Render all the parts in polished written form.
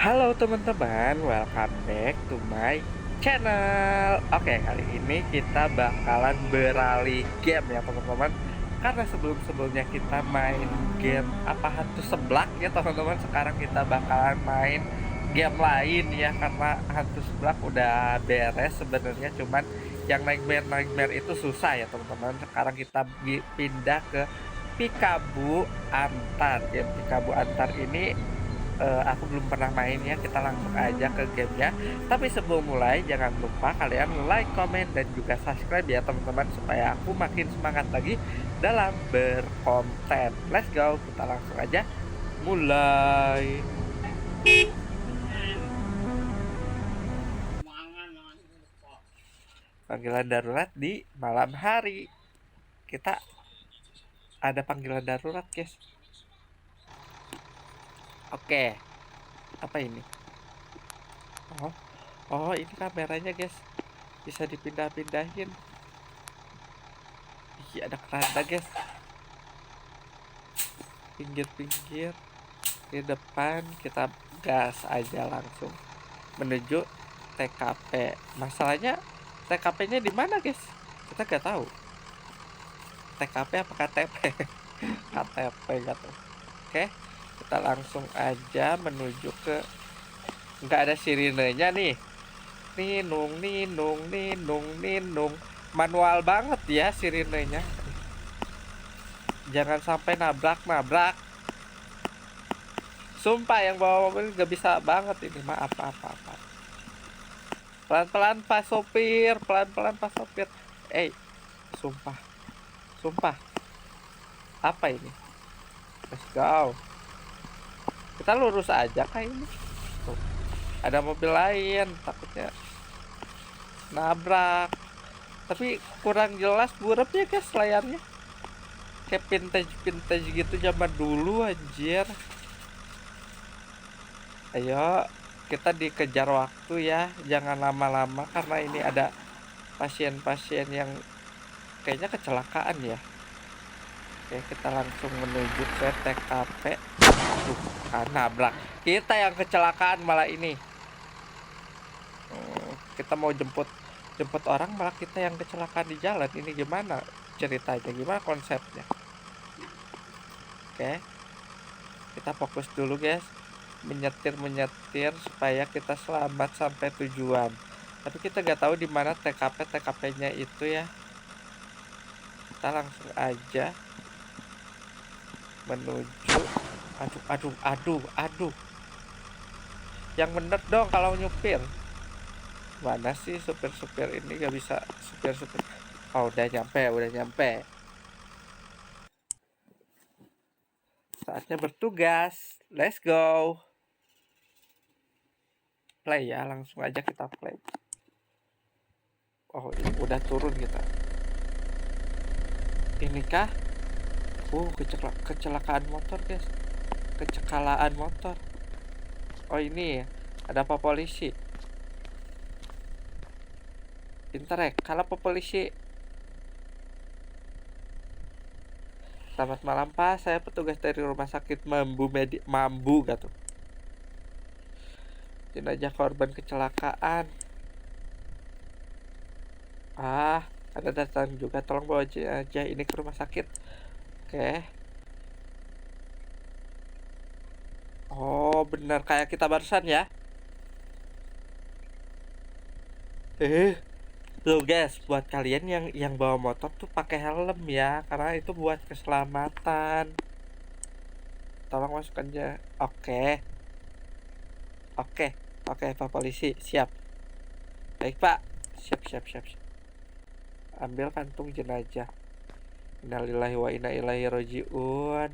Halo teman-teman, welcome back to my channel. Oke, kali ini kita bakalan beralih game ya teman-teman. Karena sebelum-sebelumnya kita main game apa hantu seblak ya teman-teman. Sekarang kita bakalan main game lain ya, karena hantu seblak udah beres sebenarnya. Cuman yang nightmare itu susah ya teman-teman. Sekarang kita pindah ke Pikabu Antar. Game Pikabu Antar ini aku belum pernah main ya. Kita langsung aja ke gamenya. Tapi sebelum mulai, jangan lupa kalian like, comment, dan juga subscribe ya teman-teman, supaya aku makin semangat lagi dalam berkonten. Let's go, kita langsung aja mulai. Panggilan darurat di malam hari. Kita ada panggilan darurat, guys. Oke, apa ini? Oh, oh, ini kameranya, guys. Bisa dipindah-pindahin. Iya, ada keranda, guys. Pinggir-pinggir di depan, kita gas aja langsung menuju TKP. Masalahnya TKP-nya di mana, guys? Kita nggak tahu. TKP apa KTP? KTP gitu. Oke, kita langsung aja menuju ke. Nggak ada sirinenya nih. Ninung, ninung, ninung, ninung. Manual banget ya sirinenya. Jangan sampai nabrak. Sumpah yang bawa mobil nggak bisa banget ini. Maaf. Pelan-pelan Pak Sopir, pelan-pelan Pak Sopir. Sumpah. Apa ini? Let's go. Kita lurus aja kayak ini. Tuh, ada mobil lain, takutnya nabrak. Tapi kurang jelas burepnya guys layarnya. Kayak vintage gitu zaman dulu anjir. Ayo, kita dikejar waktu ya. Jangan lama-lama karena ini ada pasien-pasien yang kayaknya kecelakaan ya. Oke, kita langsung menuju ke TKP. Aduh, nabrak. Kita yang kecelakaan malah ini. Kita mau jemput orang, malah kita yang kecelakaan di jalan. Ini gimana ceritanya? Gimana konsepnya? Oke, kita fokus dulu guys. Menyetir supaya kita selamat sampai tujuan. Tapi kita nggak tahu di mana TKP-nya itu ya. Kita langsung aja menuju. Aduh. Yang bener dong kalau nyupir. Mana sih supir ini gak bisa supir. Oh, udah nyampe. Saatnya bertugas. Let's go. Play ya, langsung aja kita play. Oh, ini udah turun kita. Inikah? Kecelakaan motor guys. Kecelakaan motor. Oh, ini ada apa polisi? Interek, kalau apa polisi? Selamat malam Pak, saya petugas dari rumah sakit Mambu gitu. Jenazah korban kecelakaan. Ada datang juga, tolong bawa jenazah ini ke rumah sakit. Oke. Oh, benar kayak kita barusan ya. Tuh guys, buat kalian yang bawa motor tuh pakai helm ya, karena itu buat keselamatan. Tolong masukkannya. Oke, Pak polisi, siap. Baik Pak, siap. Ambil kantung jenazah. Innalillahi wa inna ilaihi rajiun.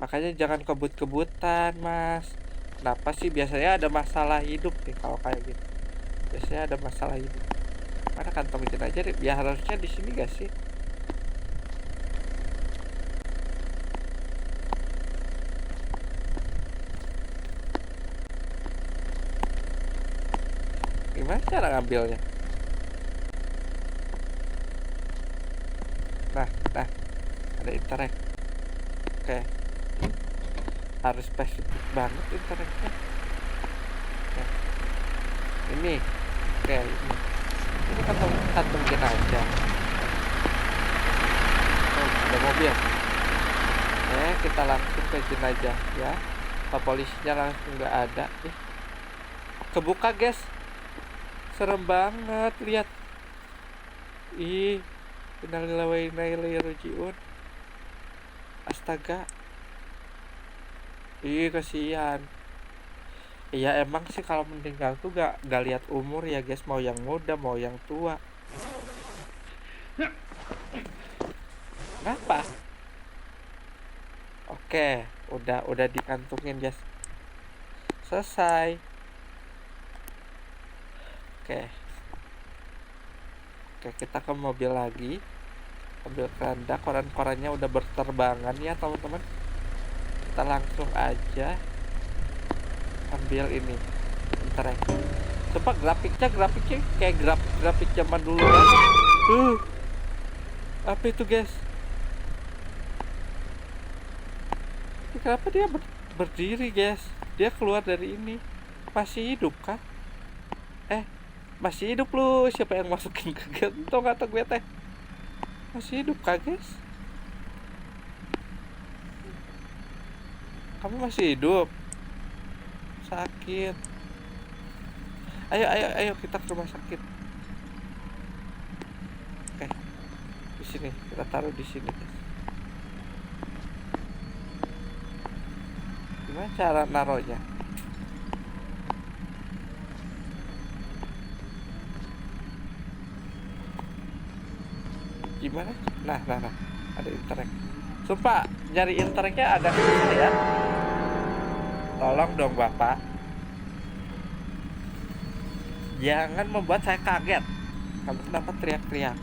Makanya jangan kebut-kebutan mas. Kenapa sih? Biasanya ada masalah hidup nih kalau kayak gitu. Biasanya ada masalah hidup. Mana kantong jenazah? Ya harusnya di sini gak sih? Gimana cara ngambilnya? Nah, ada internet. Oke. harus spesifik banget internetnya. Nah, ini kayak ini kan mungkin aja. Oh, ada mobil. Kita langsung ke jenazah ya. Pak polisinya langsung nggak ada. Kebuka guys, serem banget, lihat. Innalillahi wa inna ilaihi rajiun. Astaga. Kasihan. Iya emang sih kalau meninggal tuh gak lihat umur ya guys, mau yang muda mau yang tua. Kenapa? Oke, udah dikantungin guys. Selesai. Oke, kita ke mobil lagi. Ambil keranda, koran-korannya udah berterbangan ya teman-teman. Kita langsung aja ambil ini internet. Coba grafiknya kayak grafik zaman dulu kan. Apa itu guys? Kenapa dia berdiri guys? Dia keluar dari ini. Masih hidup kah? Masih hidup lu. Siapa yang masukin ke gentong atau gue teh? Masih hidup kah guys? Kamu masih hidup? Sakit. Ayo kita ke rumah sakit. Oke. Di sini kita taruh di sini guys. Gimana cara naruhnya? Gimana? Nah, ada internet. Sumpah, nyari internetnya agak susah ya. Tolong dong Bapak. Jangan membuat saya kaget. Kamu kenapa teriak-teriak?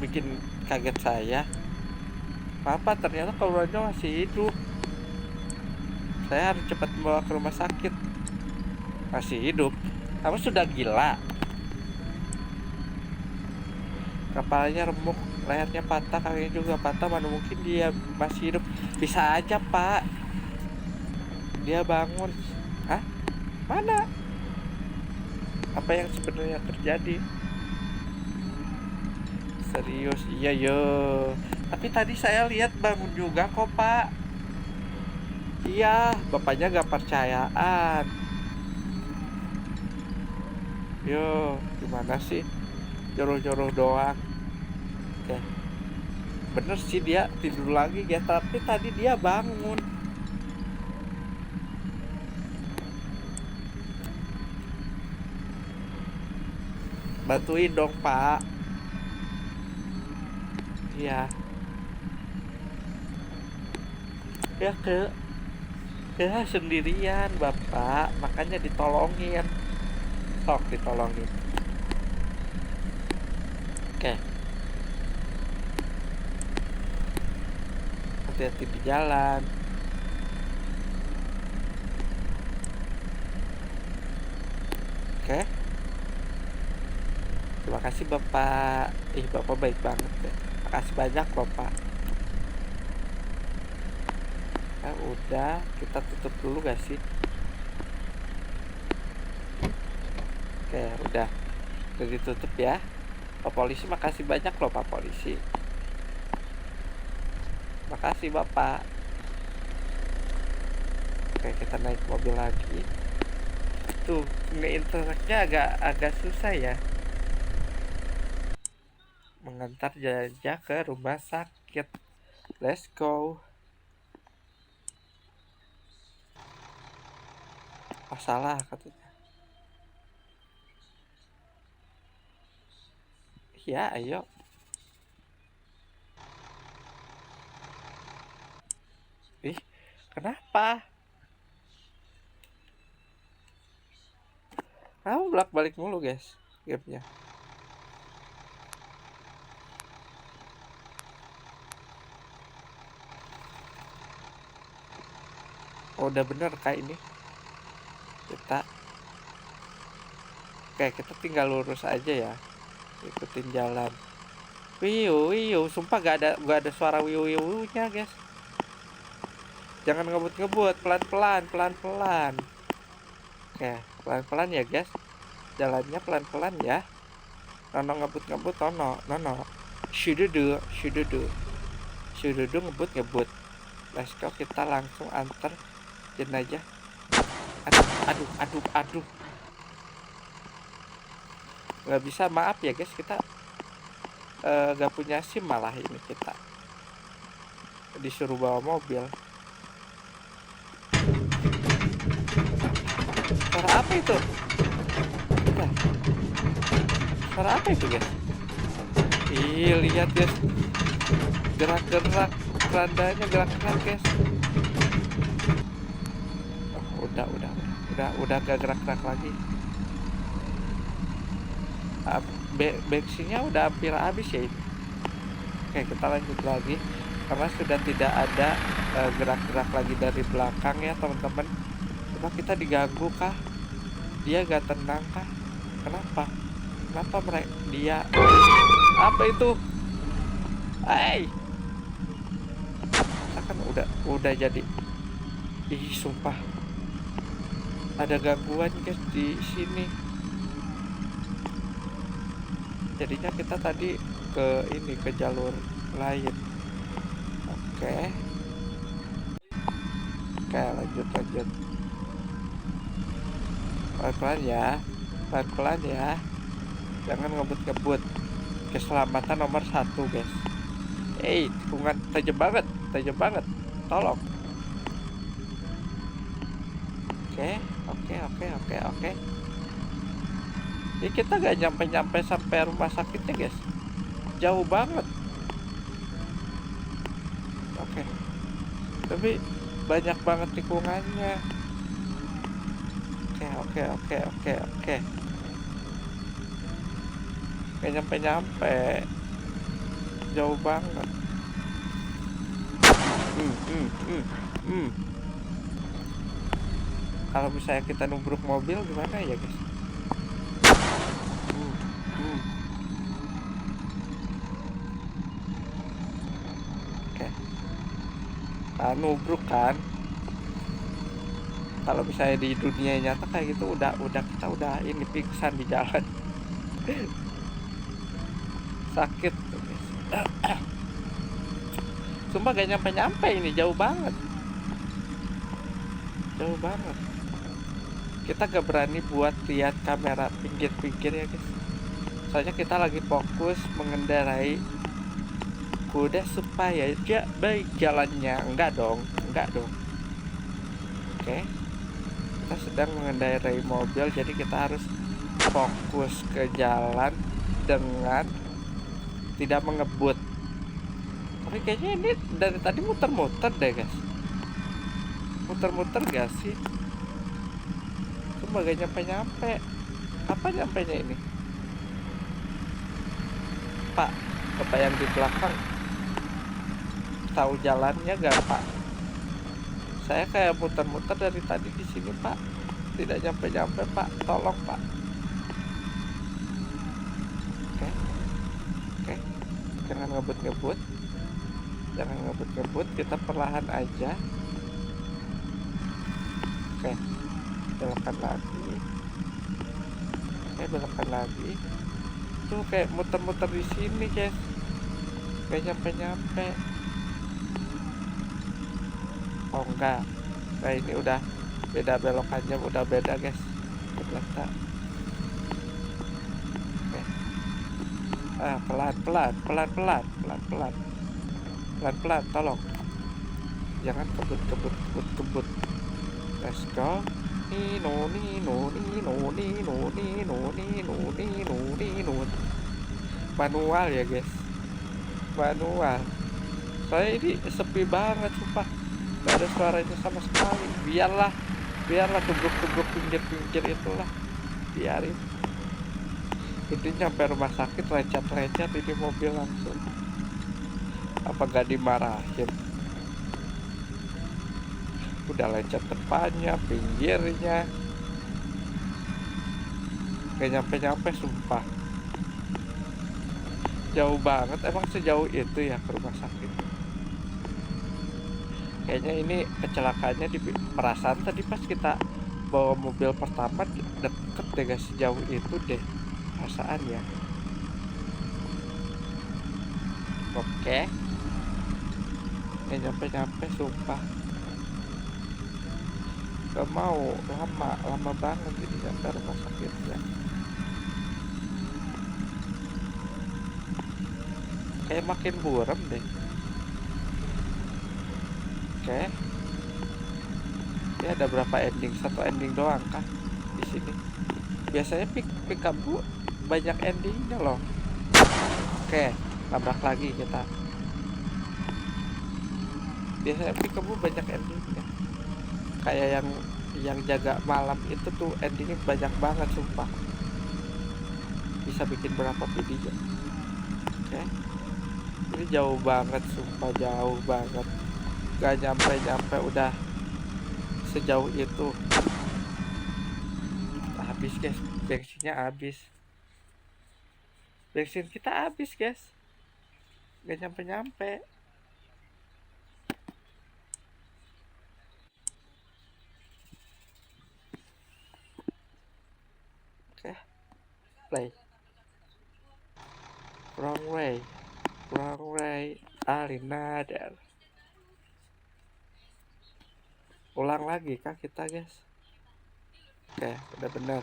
Bikin kaget saya. Papa ternyata keluarnya masih hidup. Saya harus cepat membawa ke rumah sakit. Masih hidup? Kamu sudah gila. Kepalanya remuk, lehernya patah, kakinya juga patah. Mana mungkin dia masih hidup? Bisa aja Pak. Dia bangun. Hah? Mana? Apa yang sebenarnya terjadi? Serius? Iya yo. Tapi tadi saya lihat bangun juga kok Pak. Iya, bapaknya gak percayaan. Yo, gimana sih? Joruh-joruh doang. Oke. Bener sih dia tidur lagi ya, tapi tadi dia bangun. Bantuin dong Pak. Iya. Ya ke sendirian Bapak, makanya ditolongin. Sok ditolongin. Oke. Hati-hati di jalan. Oke. Terima kasih Bapak. Bapak baik banget ya. Makasih banyak Bapak. Udah, kita tutup dulu gak sih? Oke, udah ditutup ya. Pak polisi makasih banyak loh Pak polisi. Makasih Bapak. Oke, kita naik mobil lagi. Tuh, ini internetnya agak susah ya. Mengantar jenazah ke rumah sakit. Let's go. Masalah katanya. Ya, ayo. Kenapa? Kamu bolak-balik mulu guys gamenya. Udah bener kayak ini. Kita tinggal lurus aja ya. Ikutin jalan. Wiu, sumpah gak ada suara wiu nya guys. Jangan ngebut-ngebut, pelan-pelan, pelan-pelan. Oke, pelan-pelan ya guys. Jalannya pelan-pelan ya. Nono ngebut-ngebut, nono. Shududu, shududu. Shududu ngebut-ngebut. Let's go, kita langsung antar jenazah. Aduh. Nggak bisa, maaf ya guys, kita nggak punya SIM malah ini kita. Disuruh bawa mobil. Suara apa itu? Bentar. Suara apa itu guys? Ih, lihat guys. Gerak-gerak. Kerandanya gerak-gerak guys. Oh, udah gak gerak-gerak lagi. Bensinnya udah hampir habis ya ini. Oke, kita lanjut lagi karena sudah tidak ada gerak-gerak lagi dari belakang ya teman-teman. Coba kita diganggu kah? Dia gak tenang kah? Kenapa dia apa itu? Hey, kita kan udah jadi. Ih, sumpah ada gangguan guys di sini. Jadinya kita tadi ke jalur lain. Oke, lanjut. Pelan-pelan ya, jangan ngebut-ngebut. Keselamatan nomor 1 guys. Tikungan tajam banget, tolong. Oke. Ini kita gak nyampe sampai rumah sakitnya guys, jauh banget. Oke, tapi banyak banget tikungannya. Oke. Gak nyampe, jauh banget. Kalau misalnya kita nubruk mobil gimana ya guys? Oke, nubruk kan. Kalau misalnya di dunia nyata kayak gitu kita udah ini pingsan di jalan. Sakit tuh guys. Sumpah gak nyampe ini, jauh banget. Kita gak berani buat lihat kamera pinggir-pinggir ya guys, soalnya kita lagi fokus mengendarai kuda supaya baik jalannya. Enggak dong. Oke, kita sedang mengendarai mobil, jadi kita harus fokus ke jalan dengan tidak mengebut. Tapi kayaknya ini dari tadi muter-muter deh guys. Muter-muter gak sih? Cuma gak nyampe. Kapan nyampenya ini? Pak, bapak yang di belakang tahu jalannya gak Pak? Saya kayak muter-muter dari tadi di sini Pak, tidak nyampe Pak, tolong Pak. Oke, jangan ngebut-ngebut, kita perlahan aja. Oke, belokkan lagi. Tuh kayak muter-muter di sini guys, gak nyampe. Oh enggak, nah ini udah beda belokannya, udah beda guys. Oke. Pelan-pelan, tolong jangan kebut. Let's go. Manual ya guys, soalnya ini sepi banget sumpah, gak ada suaranya sama sekali. Biarlah tubruk pinggir itulah, biarin. Ini nyampe rumah sakit lecet ini mobil langsung. Apa gak dimarahin? Udah lecet depannya, pinggirnya, gak nyampe sumpah. Jauh banget, emang sejauh itu ya ke rumah sakit. Kayaknya ini kecelakaannya di perasaan tadi pas kita bawa mobil pertama deket deh guys, sejauh itu deh perasaan ya. Oke, nggak nyampe-nyampe sumpah. Gak mau, lama banget ini nyampe rumah sakitnya. Kayak makin buram deh. Oke, ini ada berapa ending? Satu ending doang kah di sini? Biasanya Pikabu banyak endingnya loh. Oke, nabrak lagi kita. Biasanya Pikabu banyak endingnya. Kayak yang jaga malam itu tuh endingnya banyak banget sumpah. Bisa bikin berapa video. Oke, ini jauh banget sumpah, jauh banget. Gak nyampe udah sejauh itu. Habis guys, bensinnya habis. Bensin kita habis guys, gak nyampe. Oke, play. Wrong way, another. Ulang lagi kah kita guys? Oke, udah bener.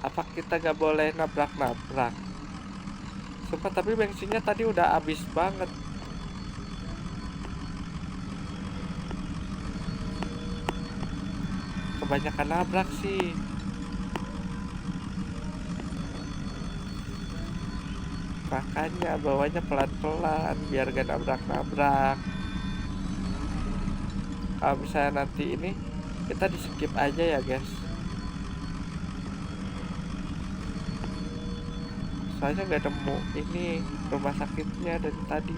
Apa kita gak boleh nabrak? Sumpah, tapi bensinnya tadi udah habis banget. Kebanyakan nabrak sih. Makanya bawanya pelan-pelan biar gak nabrak. Kalau misalnya nanti ini kita di skip aja ya guys. Soalnya gak nemu ini rumah sakitnya dari tadi.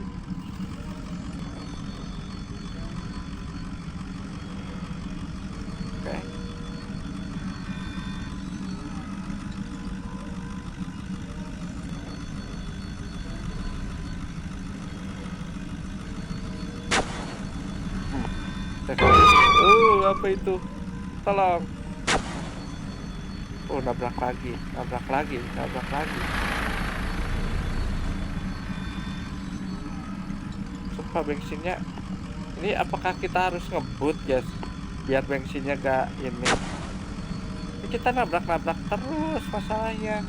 Oke. Apa itu? Tolong. Nabrak lagi. Sumpah bensinnya. Ini apakah kita harus ngebut guys? Biar bensinnya gak ini. Ini kita nabrak terus masalahnya.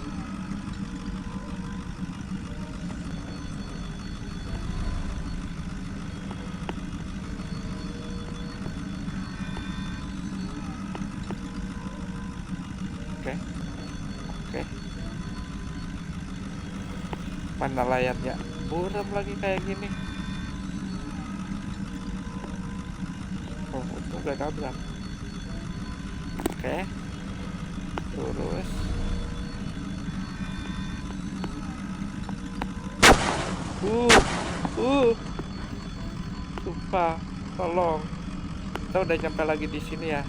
Oke. Mana layarnya? Buram lagi kayak gini. Untung gak nabrak. Oke. Lurus. Sumpah, tolong. Kita udah nyampe lagi di sini ya.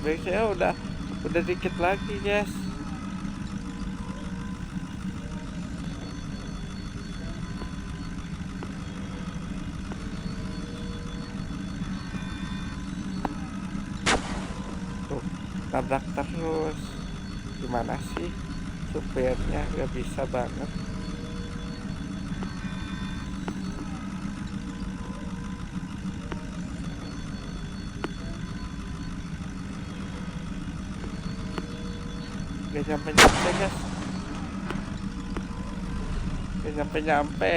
Biasanya udah dikit lagi guys. Tuh, tabrak terus. Gimana sih supirnya, gak bisa banget. Gak nyampe guys. Gak nyampe.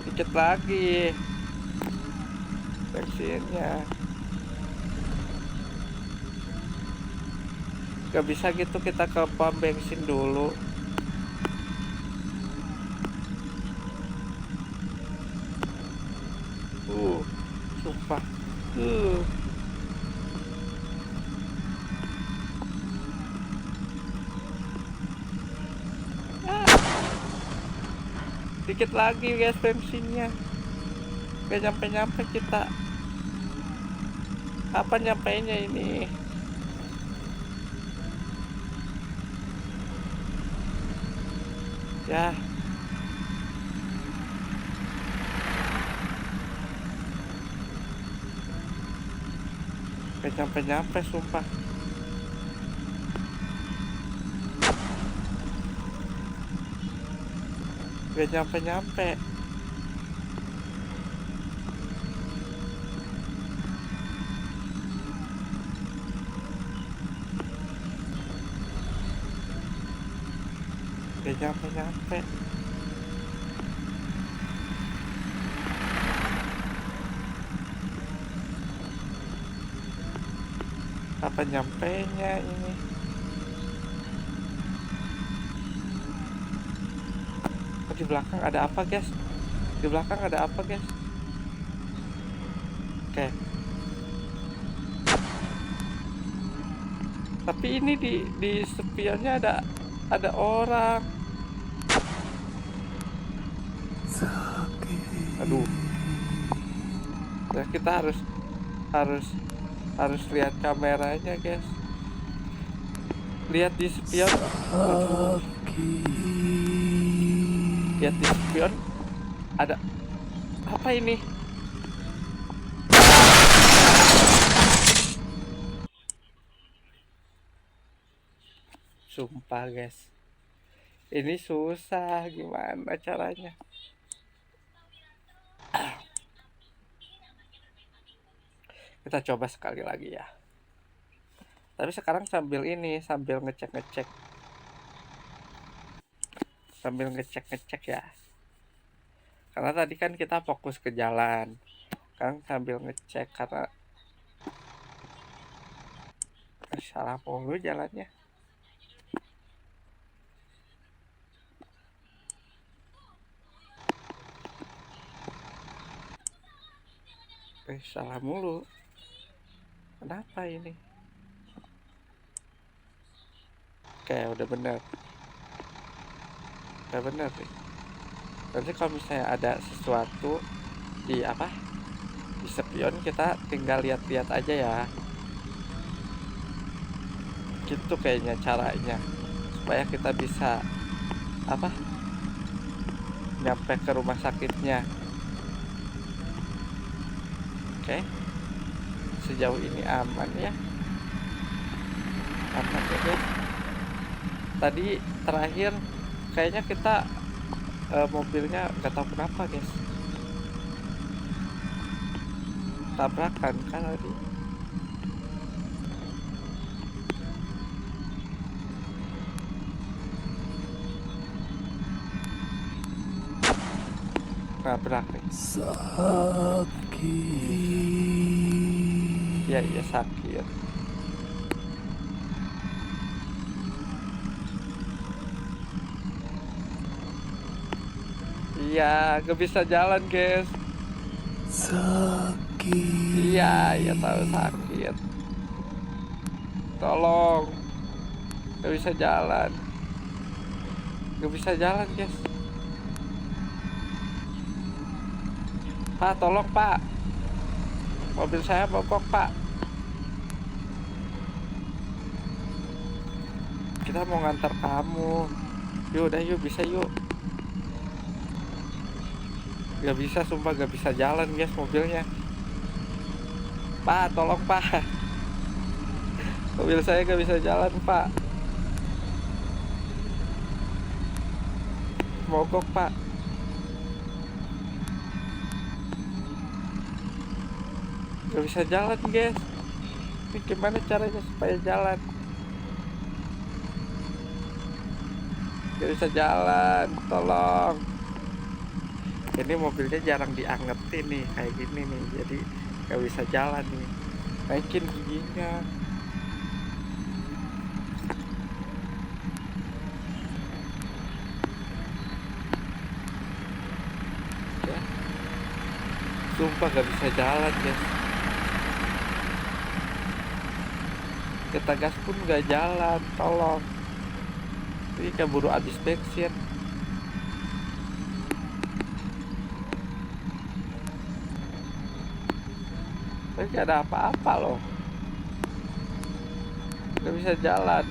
Dikit lagi bensinnya. Gak bisa gitu, kita ke pom bensin dulu. Sumpah. Dikit lagi guys bensinnya. Gak nyampe-nyampe kita. Apa nyampainya ini? Ya. Gak nyampe-nyampe sumpah. Gak nyampe-nyampe. Gak nyampe-nyampe. Apa nyampainya ini? Oh, di belakang ada apa guys? Di belakang ada apa guys? Oke. Tapi ini di spionnya ada orang. Aduh. Ya, kita harus lihat kameranya guys. Lihat di spion. Lihat di spion ada apa ini? Sumpah guys, ini susah, gimana caranya? Kita coba sekali lagi ya. Tapi sekarang sambil ngecek-ngecek. Sambil ngecek-ngecek ya. Karena tadi kan kita fokus ke jalan. Sekarang sambil ngecek karena salah mulu jalannya. Salah mulu. Kenapa ini? Oke, udah bener. Udah bener nih. Nanti kalau misalnya ada sesuatu di apa? Di spion kita tinggal lihat-lihat aja ya. Gitu kayaknya caranya. Supaya kita bisa apa? Nyampe ke rumah sakitnya. Oke. Sejauh ini aman ya. Aman ya guys. Tadi terakhir kayaknya kita mobilnya nggak tahu kenapa guys, tabrakan kan tadi. Nabrak nih. Sakit. Iya sakit. Iya, gak bisa jalan guys. Sakit. Iya tahu sakit. Tolong. Gak bisa jalan. Gak bisa jalan guys. Pak, tolong pak. Mobil saya mogok pak. Kita mau ngantar kamu. Yuk udah yuk, bisa yuk. Gak bisa, sumpah gak bisa jalan guys mobilnya. Pak, tolong pak. Mobil saya gak bisa jalan pak. Mogok pak. Gak bisa jalan guys. Ini gimana caranya supaya jalan? Gak bisa jalan, tolong. Ini mobilnya jarang diangetin nih kayak gini nih, jadi gak bisa jalan nih. Naikin giginya. Ya. Sumpah gak bisa jalan guys. Kita gas pun gak jalan, tolong. Ini keburu habis bensin. Gak ada apa-apa loh, gak bisa jalan,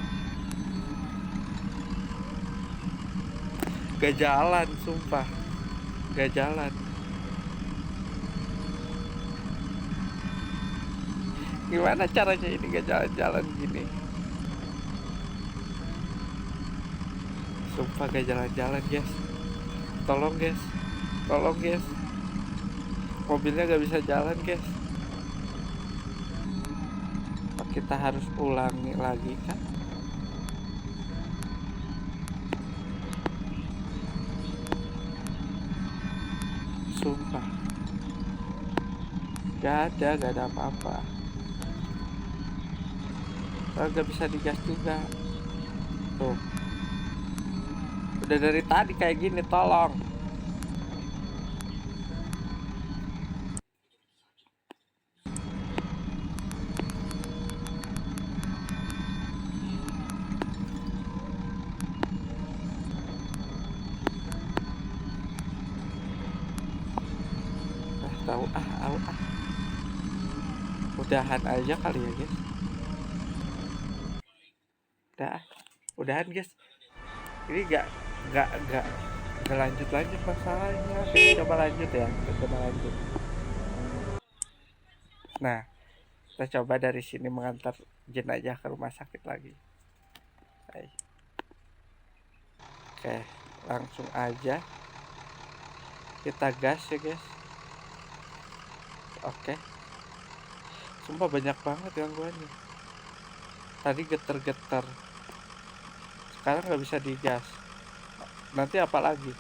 gak jalan, sumpah gak jalan. Gimana caranya ini gak jalan-jalan gini? Sumpah gak jalan-jalan guys. Tolong guys, tolong guys, mobilnya gak bisa jalan guys. Apa kita harus ulangi lagi kan? Sumpah gak ada apa-apa. Gak bisa digas juga. Tuh, udah dari tadi kayak gini, tolong. Tahu udahan aja kali ya guys. Udahan guys, ini gak lanjut masalahnya. Kita coba lanjut ya, kita coba lanjut. Nah, kita coba dari sini mengantar jenazah ke rumah sakit lagi. Oke, langsung aja kita gas ya guys. Oke, sumpah banyak banget gangguannya. Tadi geter-geter, sekarang nggak bisa digas. Nanti apa lagi?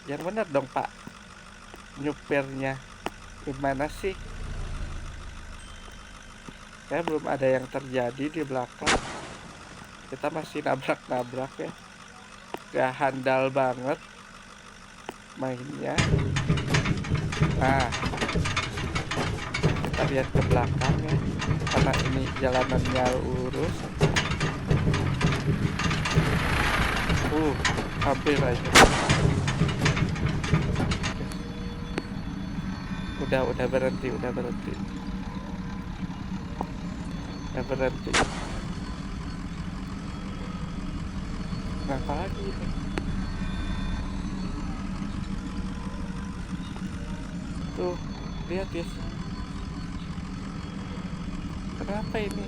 Yang bener dong pak, nyupirnya gimana sih? Saya belum ada yang terjadi di belakang, kita masih nabrak-nabrak ya. Gak handal banget mainnya. Nah, kita lihat ke belakang ya, karena ini jalanannya lurus. Hampir aja. Udah berhenti. Udah berhenti. Kenapa lagi ini? Tuh, lihat guys. Kenapa ini?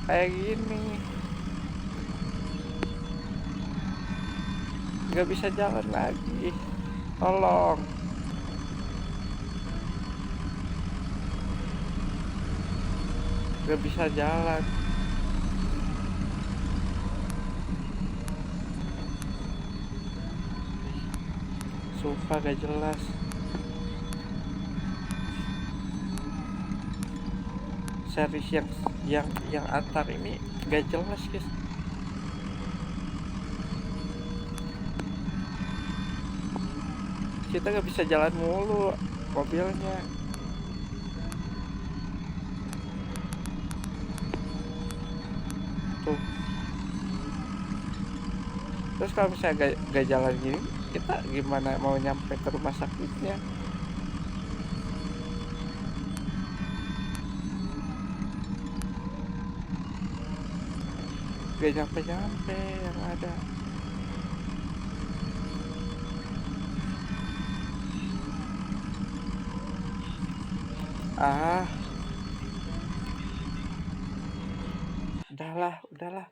Kayak gini. Nggak bisa jalan lagi. Tolong. Nggak bisa jalan. Sumpah gak jelas. Series yang antar ini gak jelas guys. Kita gak bisa jalan mulu mobilnya. Tuh. Terus kalau misalnya gak jalan gini, kita gimana mau nyampe ke rumah sakitnya? Gak nyampe yang ada. Udahlah.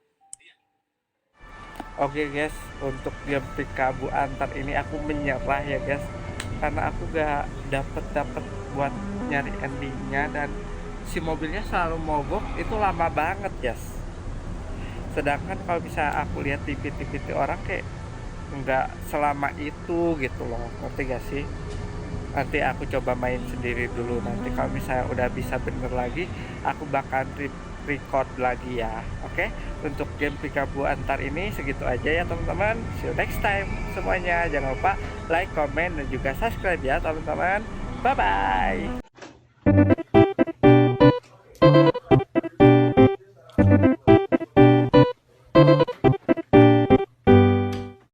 Oke guys, untuk game Pikabu antar ini aku menyerah ya guys, karena aku gak dapet buat nyari endingnya, dan si mobilnya selalu mogok. Itu lama banget guys. Sedangkan kalau bisa aku lihat di TV orang kayak nggak selama itu gitu loh, ngerti gak sih? Nanti aku coba main sendiri dulu, nanti kalau misalnya udah bisa bener lagi aku bakal record lagi ya. Oke, untuk game Pikabu antar ini segitu aja ya teman-teman. See you next time semuanya. Jangan lupa like, comment, dan juga subscribe ya teman-teman. Bye bye.